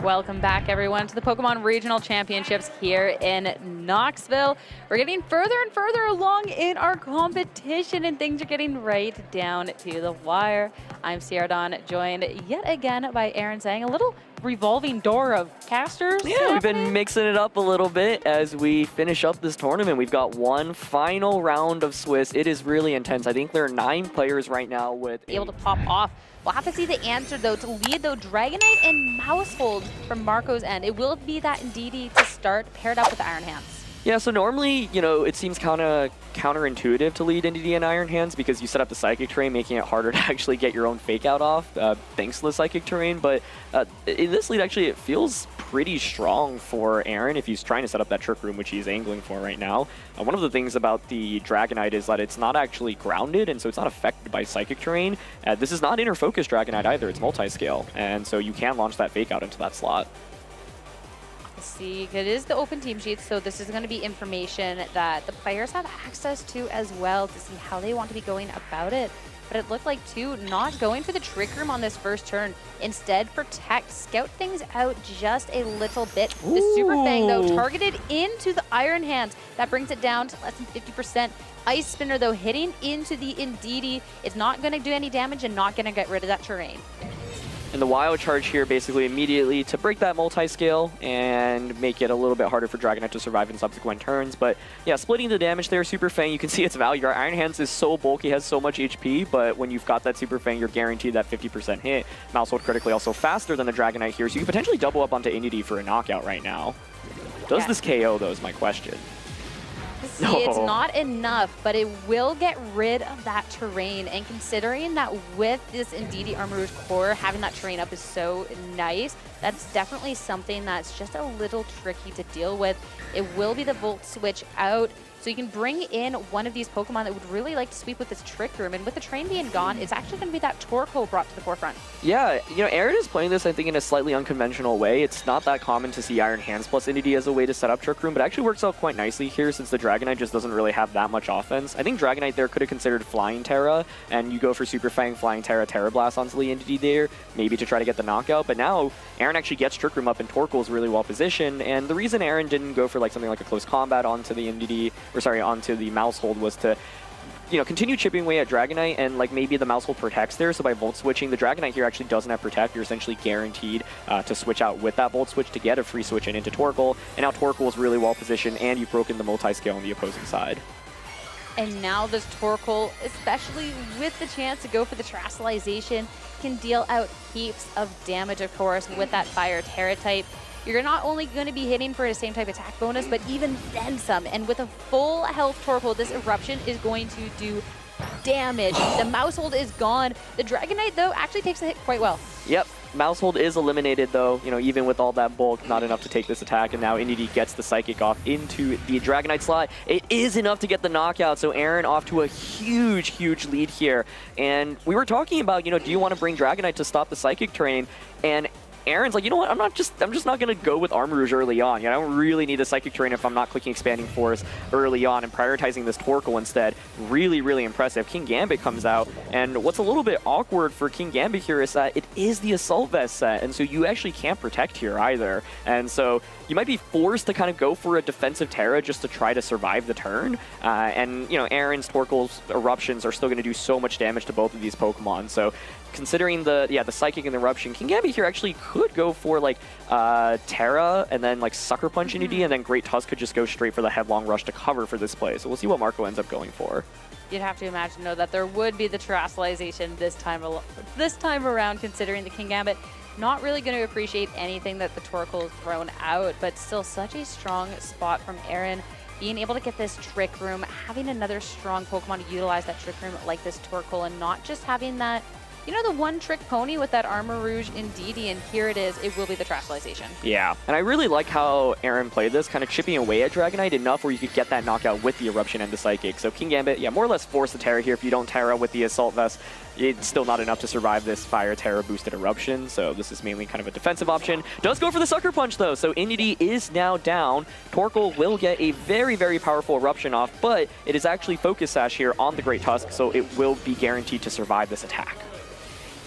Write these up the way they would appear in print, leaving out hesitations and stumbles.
Welcome back, everyone, to the Pokemon Regional Championships here in Knoxville. We're getting further and further along in our competition, and things are getting right down to the wire. I'm Sierra Dawn, joined yet again by Aaron Sang. A little revolving door of casters. Yeah, we've been mixing it up a little bit as we finish up this tournament. We've got one final round of Swiss. It is really intense. I think there are 9 players right now with able to pop off. We'll have to see the answer, though, to lead, though, Dragonite and Mousehold from Marco's end. It will be that Indeedee to start, paired up with Iron Hands. Yeah, so normally, you know, it seems kind of counterintuitive to lead Indeedee and Iron Hands because you set up the Psychic Terrain, making it harder to actually get your own Fake Out off thanks to the Psychic Terrain. But in this lead, actually, it feels pretty strong for Aaron if he's trying to set up that Trick Room, which he's angling for right now. One of the things about the Dragonite is that it's not actually grounded, and so it's not affected by Psychic Terrain. This is not Inner Focus Dragonite either, it's multi-scale, and so you can launch that Fake Out into that slot. See, it is the open team sheet, so this is going to be information that the players have access to as well to see how they want to be going about it. But it looked like, too, not going for the Trick Room on this first turn. Instead, protect, scout things out just a little bit. Ooh. The Super Fang, though, targeted into the Iron Hands. That brings it down to less than 50%. Ice Spinner, though, hitting into the Indeedee. It's not going to do any damage and not going to get rid of that terrain. And the Wild Charge here basically immediately to break that multi-scale and make it a little bit harder for Dragonite to survive in subsequent turns. But yeah, splitting the damage there, Super Fang, you can see its value. Our Iron Hands is so bulky, has so much HP, but when you've got that Super Fang, you're guaranteed that 50% hit. Mousehold critically also faster than the Dragonite here, so you can potentially double up onto Indeedee for a knockout right now. Does this KO, though, is my question. See, it's not enough, but it will get rid of that terrain. And considering that with this Indeedee Armor's core, having that terrain up is so nice, that's definitely something that's just a little tricky to deal with. It will be the Volt Switch out, so you can bring in one of these Pokemon that would really like to sweep with this Trick Room. And with the terrain being gone, it's actually going to be that Torkoal brought to the forefront. Yeah, you know, Aaron is playing this, I think, in a slightly unconventional way. It's not that common to see Iron Hands plus Indeedee as a way to set up Trick Room, but it actually works out quite nicely here since the Dragonite just doesn't really have that much offense. I think Dragonite there could have considered Flying Terra, and you go for Super Fang, Flying Terra, Terra Blast onto the Indeedee there, maybe to try to get the knockout. But now Aaron actually gets Trick Room up, and Torkoal is really well positioned. And the reason Aaron didn't go for like something like a close combat onto the Indeedee, or sorry, onto the Mousehold was to, you know, continue chipping away at Dragonite, and like maybe the Mousehold protects there. So by Volt Switching, the Dragonite here actually doesn't have Protect. You're essentially guaranteed to switch out with that Volt Switch to get a free switch in into Torkoal. And now Torkoal is really well positioned, and you've broken the multi-scale on the opposing side. And now this Torkoal, especially with the chance to go for the Terastallization, can deal out heaps of damage, of course, with that Fire Terra type. You're not only going to be hitting for the same type attack bonus, but even then some. And with a full health Torkoal, this Eruption is going to do damage. The Mousehold is gone. The Dragonite, though, actually takes the hit quite well. Yep. Mousehold is eliminated, though, you know, even with all that bulk, not enough to take this attack, and now Indeedee gets the Psychic off into the Dragonite slot. It is enough to get the knockout, so Aaron off to a huge, huge lead here. And we were talking about, you know, do you want to bring Dragonite to stop the Psychic Terrain? And Aaron's like, you know what, I'm just not going to go with Armarouge early on. You know, I don't really need the Psychic Terrain if I'm not clicking Expanding Force early on and prioritizing this Torkoal instead. Really, really impressive. King Gambit comes out, and what's a little bit awkward for King Gambit here is that it is the Assault Vest set, and so you actually can't protect here either. And so you might be forced to kind of go for a defensive Terra just to try to survive the turn. And, you know, Aaron's Torkoal's Eruptions are still going to do so much damage to both of these Pokemon. So considering the Psychic and the Eruption, King Gambit here actually could go for like Terra and then like Sucker Punch Indeedee, and then Great Tusk could just go straight for the Headlong Rush to cover for this play. So we'll see what Marco ends up going for. You'd have to imagine, though, that there would be the Terastallization this time around, considering the King Gambit not really going to appreciate anything that the Torkoal is thrown out, but still such a strong spot from Aaron. Being able to get this Trick Room, having another strong Pokemon to utilize that Trick Room like this Torkoal, and not just having that, you know, the one-trick pony with that Armarouge Indeedee, and here it is. It will be the Terastallization. Yeah, and I really like how Aaron played this, kind of chipping away at Dragonite enough where you could get that knockout with the Eruption and the Psychic. So King Gambit, yeah, more or less force the Terra here. If you don't Terra with the Assault Vest, it's still not enough to survive this Fire Terra boosted Eruption, so this is mainly kind of a defensive option. Does go for the Sucker Punch, though, so Indeedee is now down. Torkoal will get a very, very powerful Eruption off, but it is actually Focus Sash here on the Great Tusk, so it will be guaranteed to survive this attack.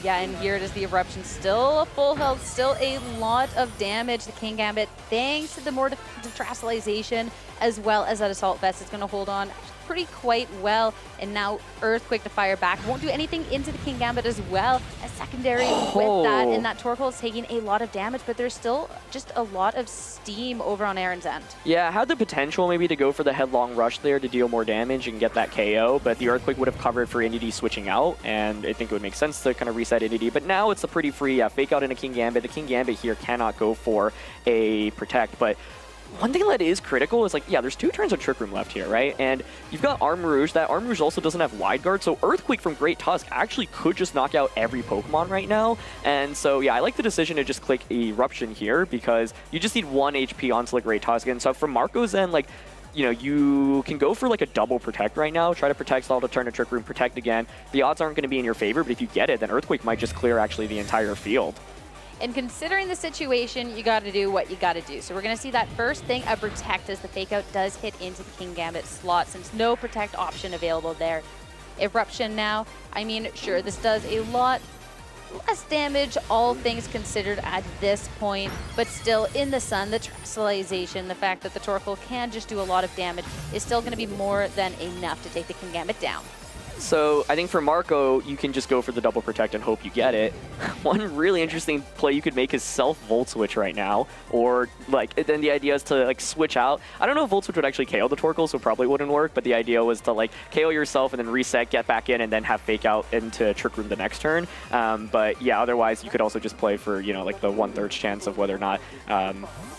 Yeah, and here it is, the Eruption. Still a full health, still a lot of damage. The King Gambit, thanks to the more Terastallization, as well as that Assault Vest, is going to hold on pretty quite well. And now Earthquake to fire back. Won't do anything into the King Gambit as well. A secondary with that, and that Torkoal is taking a lot of damage, but there's still just a lot of steam over on Aaron's end. Yeah, had the potential maybe to go for the Headlong Rush there to deal more damage and get that KO, but the Earthquake would have covered for Indy switching out, and I think it would make sense to kind of reset Indy. But now it's a pretty free fake out in a King Gambit. The King Gambit here cannot go for a Protect, but one thing that is critical is, like, yeah, there's 2 turns of Trick Room left here, right? And you've got Armarouge. That Armarouge also doesn't have Wide Guard, so Earthquake from Great Tusk actually could just knock out every Pokemon right now. And so, yeah, I like the decision to just click Eruption here because you just need 1 HP onto the Great Tusk. And so from Marco's end, like, you know, you can go for like a double Protect right now, try to Protect all the turn of Trick Room, Protect again. The odds aren't going to be in your favor, but if you get it, then Earthquake might just clear actually the entire field. And considering the situation, you got to do what you got to do. So we're going to see that first thing, a Protect, as the Fake Out does hit into the King Gambit slot, since no Protect option available there. Eruption now, I mean, sure, this does a lot less damage, all things considered at this point, but still in the sun, the Terastallization, the fact that the Torkoal can just do a lot of damage is still going to be more than enough to take the King Gambit down. So I think for Marco, you can just go for the double Protect and hope you get it. One really interesting play you could make is self-Volt Switch right now, or like, then the idea is to like switch out. I don't know if Volt Switch would actually KO the Torkoal, so it probably wouldn't work, but the idea was to like KO yourself and then reset, get back in, and then have Fake Out into Trick Room the next turn. But yeah, otherwise you could also just play for, you know, like the 1/3 chance of whether or not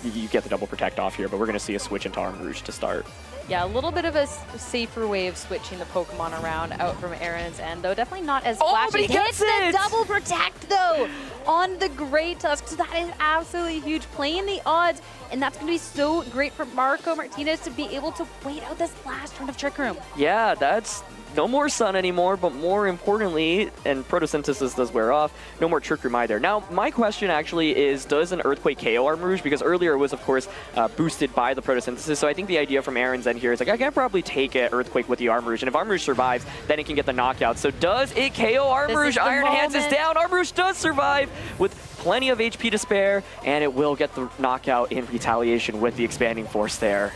you get the double Protect off here, but we're going to see a switch into Armarouge to start. Yeah, a little bit of a safer way of switching the Pokemon around out from Aaron's end, though definitely not as flashy. But he gets the double Protect, though, on the Great Tusk. So that is absolutely huge, playing the odds, and that's going to be so great for Marco Martinez to be able to wait out this last turn of Trick Room. Yeah, that's no more Sun anymore, but more importantly, and Photosynthesis does wear off, no more Trick Room either. Now, my question actually is, does an Earthquake KO Armarouge? Because earlier it was, of course, boosted by the Photosynthesis, so I think the idea from Aaron's end here is, like, I can probably take an Earthquake with the Armarouge, and if Armarouge survives, then it can get the knockout. So does it KO Armarouge? Iron Hands is down. Armarouge does survive with plenty of HP to spare, and it will get the knockout in retaliation with the Expanding Force there.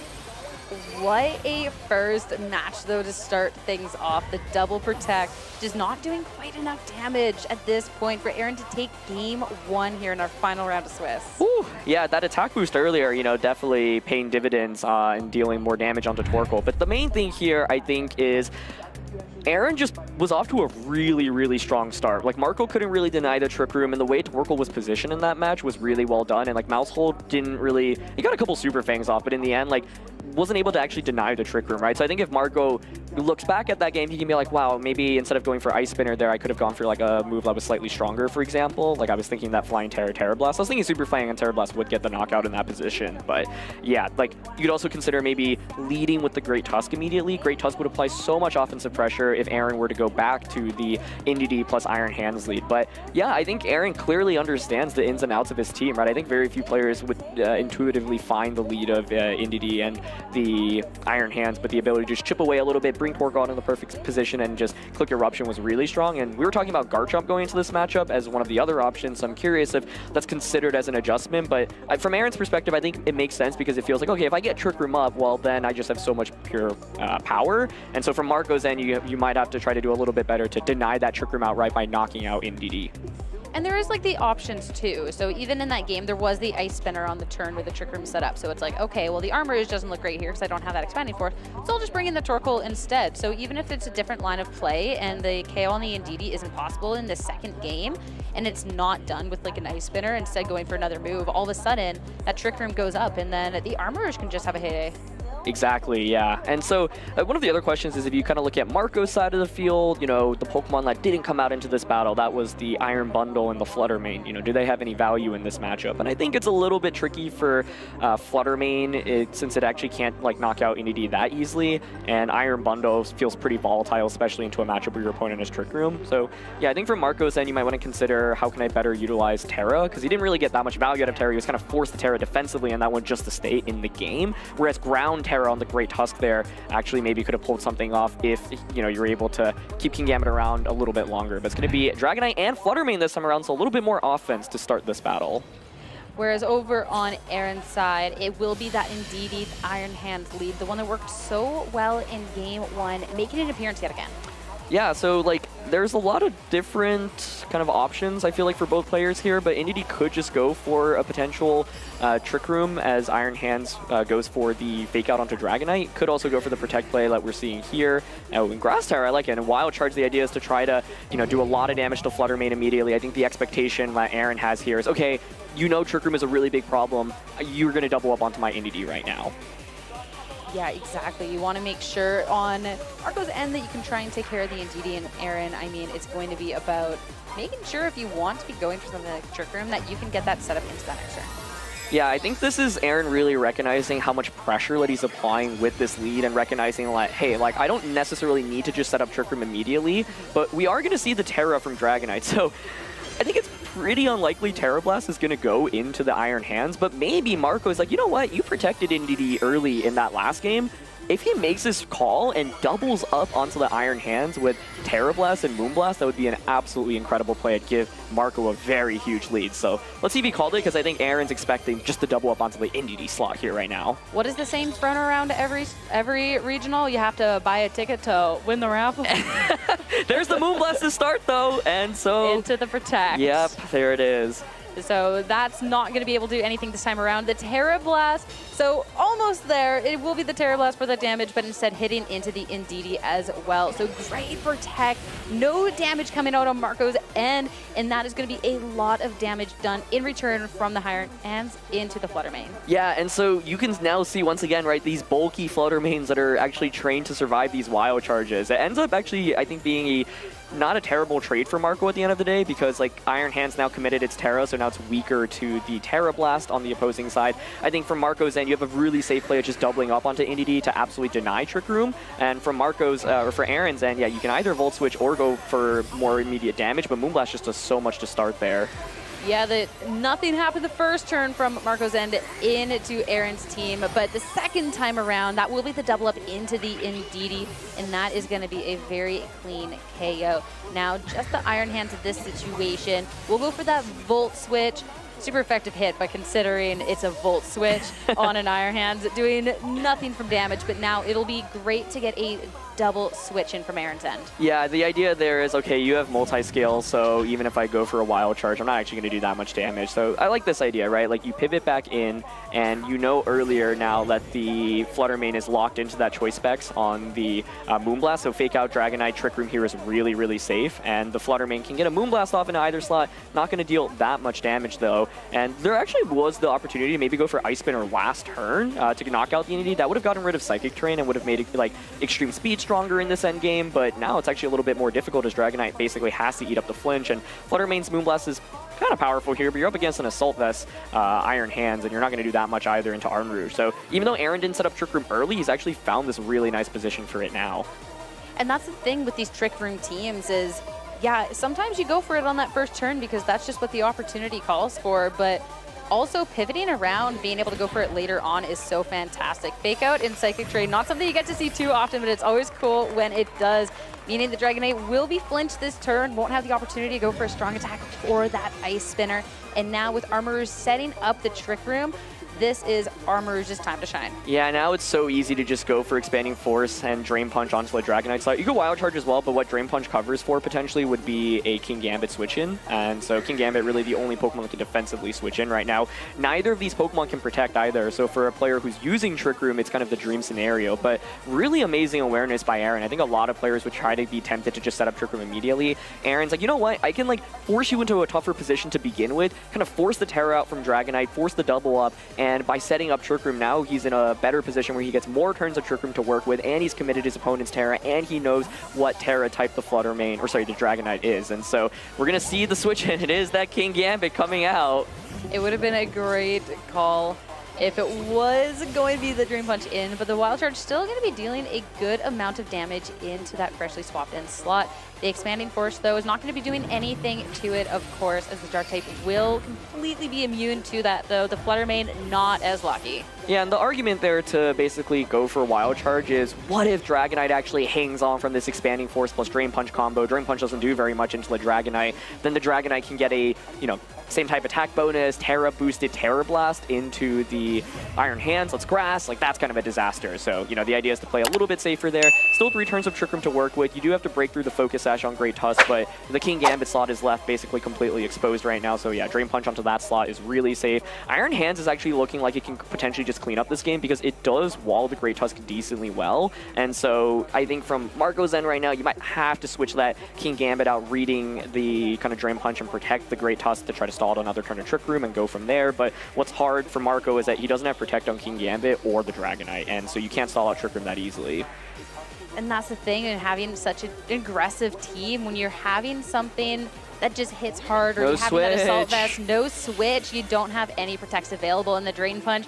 What a first match, though, to start things off. The double Protect just not doing quite enough damage at this point for Aaron to take game 1 here in our final round of Swiss. Ooh, yeah, that attack boost earlier, you know, definitely paying dividends and dealing more damage onto Torkoal. But the main thing here, I think, is Aaron just was off to a really, really strong start. Like, Marco couldn't really deny the Trick Room, and the way Torkoal was positioned in that match was really well done. And, like, Mousehold didn't really... He got a couple Super Fangs off, but in the end, like, wasn't able to actually deny the Trick Room, right? So I think if Marco looks back at that game, he can be like, wow, maybe instead of going for Ice Spinner there, I could have gone for like a move that was slightly stronger, for example. Like, I was thinking that Flying Terra Blast. I was thinking Super Flying and Terra Blast would get the knockout in that position. But yeah, like, you could also consider maybe leading with the Great Tusk immediately. Great Tusk would apply so much offensive pressure if Aaron were to go back to the Indy plus Iron Hands lead. But yeah, I think Aaron clearly understands the ins and outs of his team, right? I think very few players would intuitively find the lead of Indy and the Iron Hands, but the ability to just chip away a little bit, bring Torkoal in the perfect position, and just click Eruption was really strong. And we were talking about Garchomp going into this matchup as one of the other options, so I'm curious if that's considered as an adjustment. But from Aaron's perspective, I think it makes sense because it feels like, okay, if I get Trick Room up, well, then I just have so much pure power. And so from Marco's end, you might have to try to do a little bit better to deny that Trick Room outright by knocking out Indy. And there is like the options too. So even in that game, there was the Ice Spinner on the turn with the Trick Room set up. So it's like, okay, well, the Armarouge doesn't look great here because I don't have that Expanding Force. So I'll just bring in the Torkoal instead. So even if it's a different line of play and the KO on the Indeedee isn't possible in the second game, and it's not done with like an Ice Spinner, instead going for another move, all of a sudden that Trick Room goes up and then the Armarouge can just have a heyday. Exactly, yeah. And so one of the other questions is, if you kind of look at Marco's side of the field, you know, the Pokemon that didn't come out into this battle, that was the Iron Bundle and the Fluttermane. You know, do they have any value in this matchup? And I think it's a little bit tricky for Fluttermane, since it actually can't like knock out Indy that easily, and Iron Bundle feels pretty volatile, especially into a matchup where your opponent has Trick Room. So yeah, I think for Marco's end, you might want to consider, how can I better utilize Terra? Because he didn't really get that much value out of Terra. He was kind of forced to Terra defensively, and that one just to stay in the game. Whereas Ground Terra Terra on the Great Tusk there actually maybe could have pulled something off if, you know, you're able to keep King Gambit around a little bit longer. But it's going to be Dragonite and Fluttermane this time around, so a little bit more offense to start this battle. Whereas over on Aaron's side, it will be that Indeedee Iron Hands lead, the one that worked so well in Game 1, making an appearance yet again. Yeah, so like there's a lot of different kind of options I feel like for both players here, but Indeedee could just go for a potential Trick Room as Iron Hands goes for the fake out onto Dragonite. Could also go for the Protect play that we're seeing here. In Grass Tower, I like it. And Wild Charge, the idea is to try to, you know, do a lot of damage to Fluttermane immediately. I think the expectation that Aaron has here is, okay, you know Trick Room is a really big problem. You're going to double up onto my Indeedee right now. Yeah, exactly. You want to make sure on Marco's end that you can try and take care of the Indeedee and Aaron. I mean, it's going to be about making sure if you want to be going for something like Trick Room that you can get that set up into that next turn. Yeah, I think this is Aaron really recognizing how much pressure that he's applying with this lead and recognizing like, hey, like I don't necessarily need to just set up Trick Room immediately, but we are going to see the Terra from Dragonite. So I think it's pretty unlikely Terra Blast is going to go into the Iron Hands, but maybe Marco's like, you know what, you protected Indeedee early in that last game. If he makes this call and doubles up onto the Iron Hands with Terra Blast and Moonblast, that would be an absolutely incredible play. It'd give Marco a very huge lead. So let's see if he called it, because I think Aaron's expecting just to double up onto the Indeedee slot here right now. What is the same thrown around every regional? You have to buy a ticket to win the raffle. There's the Moonblast to start, though, and so... into the Protect. Yep, there it is. So that's not going to be able to do anything this time around. The Terra Blast, so almost there. It will be the Terra Blast for the damage, but instead hitting into the Indeedee as well. So great Protect. No damage coming out on Marco's end, and that is going to be a lot of damage done in return from the Iron Hands into the Fluttermane. Yeah, and so you can now see once again, right, these bulky Fluttermanes that are actually trained to survive these Wild Charges. It ends up actually, I think, being not a terrible trade for Marco at the end of the day, because like Iron Hands now committed its Terra, so now it's weaker to the Terra Blast on the opposing side. I think from Marco's end, you have a really safe play of just doubling up onto Indeedee to absolutely deny Trick Room. And from Marco's, or for Aaron's end, yeah, you can either Volt Switch or go for more immediate damage, but Moonblast just does so much to start there. Yeah, nothing happened the first turn from Marco's end into Aaron's team, but the second time around, that will be the double up into the Indeedee, and that is going to be a very clean KO. Now, just the Iron Hands of this situation. We'll go for that Volt Switch. Super effective hit, but considering it's a Volt Switch on an Iron Hands, doing nothing from damage, but now it'll be great to get a double switch in from Aaron's end. Yeah, the idea there is, okay, you have multi-scale, so even if I go for a Wild Charge, I'm not actually going to do that much damage. So I like this idea, right? Like you pivot back in, and you know earlier now that the Fluttermane is locked into that choice specs on the Moonblast, so fake out Dragonite Trick Room here is really, really safe, and the Fluttermane can get a Moonblast off in either slot, not going to deal that much damage though, and there actually was the opportunity to maybe go for Ice Spinner last turn to knock out the Indeedee. That would have gotten rid of Psychic Terrain and would have made it like extreme speed stronger in this end game, but now it's actually a little bit more difficult as Dragonite basically has to eat up the flinch, and Fluttermane's Moonblast is kind of powerful here, but you're up against an Assault Vest Iron Hands, and you're not going to do that much either into Arm Rouge. So even though Aaron didn't set up Trick Room early, he's actually found this really nice position for it now. And that's the thing with these Trick Room teams is, yeah, sometimes you go for it on that first turn because that's just what the opportunity calls for, but also pivoting around, being able to go for it later on is so fantastic. Fake out in Psychic Terrain, not something you get to see too often, but it's always cool when it does, meaning the Dragonite will be flinched this turn, won't have the opportunity to go for a strong attack or that Ice Spinner. And now with Arm Rouge setting up the Trick Room, this is Arm Rouge's time to shine. Yeah, now it's so easy to just go for Expanding Force and Drain Punch onto the Dragonite slot. You go Wild Charge as well, but what Drain Punch covers for potentially would be a King Gambit switch in. And so King Gambit really the only Pokemon that can defensively switch in right now. Neither of these Pokemon can protect either. So for a player who's using Trick Room, it's kind of the dream scenario. But really amazing awareness by Aaron. I think a lot of players would try to be tempted to just set up Trick Room immediately. Aaron's like, you know what? I can like force you into a tougher position to begin with, kind of force the Terra out from Dragonite, force the double up, and by setting up Trick Room now, he's in a better position where he gets more turns of Trick Room to work with, and he's committed his opponent's Terra, and he knows what Terra type the Fluttermane, or sorry, the Dragonite is. And so we're going to see the switch in. It is that King Gambit coming out. It would have been a great call if it was going to be the Dream Punch in, but the Wild Charge still going to be dealing a good amount of damage into that freshly swapped in slot. The Expanding Force, though, is not going to be doing anything to it, of course, as the Dark type will completely be immune to that, though. The Flutter Mane, not as lucky. Yeah, and the argument there to basically go for Wild Charge is, what if Dragonite actually hangs on from this Expanding Force plus Drain Punch combo? Drain Punch doesn't do very much into the Dragonite. Then the Dragonite can get a, same type attack bonus, Terra boosted Terra Blast into the Iron Hands. Let's Grass. Like, that's kind of a disaster. So, the idea is to play a little bit safer there. Still 3 turns of Trick Room to work with. You do have to break through the Focus Sash on Great Tusk, but the King Gambit slot is left basically completely exposed right now. So, yeah, Drain Punch onto that slot is really safe. Iron Hands is actually looking like it can potentially just clean up this game because it does wall the Great Tusk decently well. And so, I think from Marco's end right now, you might have to switch that King Gambit out, reading the kind of Drain Punch and protect the Great Tusk to try to stall out another turn of Trick Room and go from there. But what's hard for Marco is that he doesn't have Protect on King Gambit or the Dragonite, and so you can't stall out Trick Room that easily. And that's the thing in having such an aggressive team, when you're having something that just hits hard, or No you're having that Assault switch. Vest, no switch, you don't have any protects available in the Drain Punch.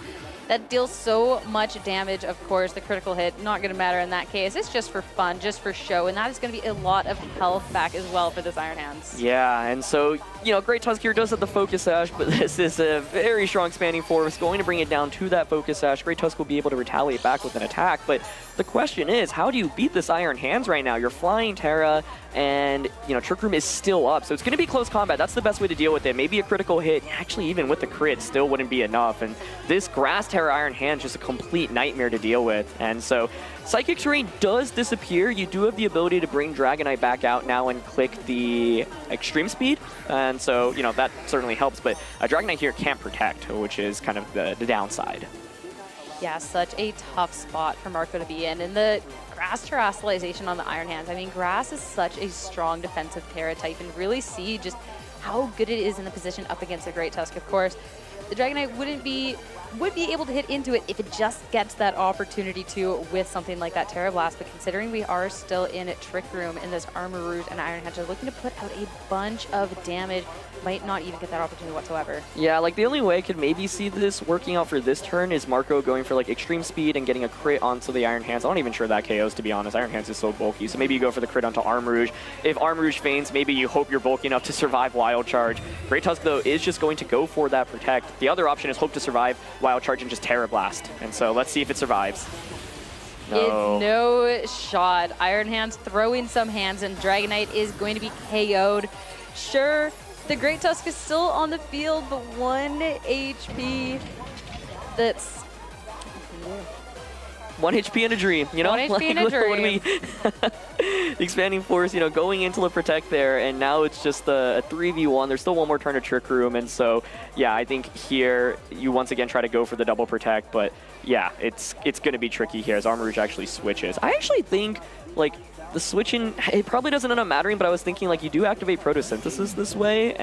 That deals so much damage, of course. The critical hit, not going to matter in that case. It's just for fun, just for show, and that is going to be a lot of health back as well for this Iron Hands. Yeah, and so, Great Tusk here does have the Focus Sash, but this is a very strong Expanding Force, going to bring it down to that Focus Sash. Great Tusk will be able to retaliate back with an attack, but the question is, how do you beat this Iron Hands right now? You're flying Terra, and, Trick Room is still up, so it's going to be close combat. That's the best way to deal with it. Maybe a critical hit, actually even with the crit, still wouldn't be enough, and this Grass Terra Iron Hands just a complete nightmare to deal with. And so Psychic Terrain does disappear. You do have the ability to bring Dragonite back out now and click the Extreme Speed, and so, that certainly helps, but Dragonite here can't protect, which is kind of the downside. Yeah, such a tough spot for Marco to be in. And the Grass Terrestrialization on the Iron Hands, I mean, Grass is such a strong defensive Terra type, and really see just how good it is in the position up against the Great Tusk. Of course, the Dragonite would be able to hit into it if it just gets that opportunity to with something like that Terra Blast, but considering we are still in Trick Room in this Armor Rouge and Iron Hands are looking to put out a bunch of damage, might not even get that opportunity whatsoever. Yeah, like the only way I could maybe see this working out for this turn is Marco going for like Extreme Speed and getting a crit onto the Iron Hands. I'm not even sure that KOs, to be honest. Iron Hands is so bulky, so maybe you go for the crit onto Arm Rouge. If Arm Rouge feigns, maybe you hope you're bulky enough to survive Wild Charge. Great Tusk, though, is just going to go for that Protect. The other option is hope to survive Wild Charge and just Terra Blast. And so let's see if it survives. No. It's no shot. Iron Hands throwing some hands, and Dragonite is going to be KO'd. Sure, the Great Tusk is still on the field, but 1 HP. That's... 1 HP in a dream, 1 HP in a dream. The Expanding Force, going into the Protect there, and now it's just a 3v1. There's still one more turn of Trick Room, and so, yeah, I think here you once again try to go for the double Protect, but yeah, it's going to be tricky here as Armor Rouge actually switches. I actually think, like, the switching, it probably doesn't end up mattering, but I was thinking, like, you do activate Photosynthesis this way,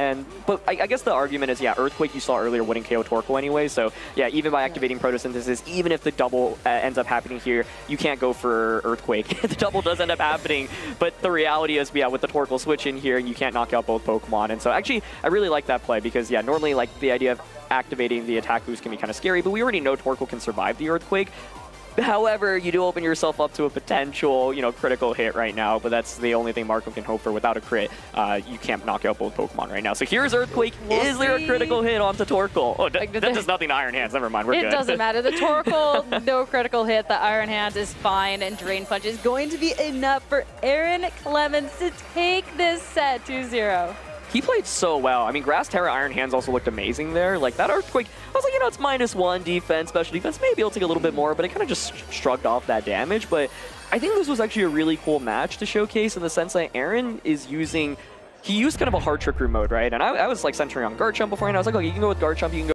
but I guess the argument is, yeah, Earthquake you saw earlier wouldn't KO Torkoal anyway, so yeah, even by activating Photosynthesis, even if the double ends up happening here, you can't go for Earthquake. The double does end up happening, but the reality is, yeah, with the Torkoal switch in here, you can't knock out both Pokemon, and so actually, I really like that play, because, yeah, normally, like, the idea of activating the attack boost can be kind of scary, but we already know Torkoal can survive the Earthquake. However, you do open yourself up to a potential, critical hit right now, but that's the only thing Marco can hope for. Without a crit, you can't knock out both Pokemon right now. So here's Earthquake. Is there a critical hit onto Torkoal? Oh, that does nothing to Iron Hands. Never mind, we're good. It doesn't matter. The Torkoal, no critical hit. The Iron Hands is fine, and Drain Punch is going to be enough for Aaron Clemons to take this set 2-0. He played so well. I mean, Grass Terra Iron Hands also looked amazing there. Like, that Earthquake, I was like, it's -1 defense, special defense. Maybe it'll take a little bit more, but it kind of just shrugged off that damage. But I think this was actually a really cool match to showcase in the sense that Aaron is using... He used kind of a hard Trick Room mode, right? And I was, like, centering on Garchomp before, and I was like, okay, you can go with Garchomp, you can go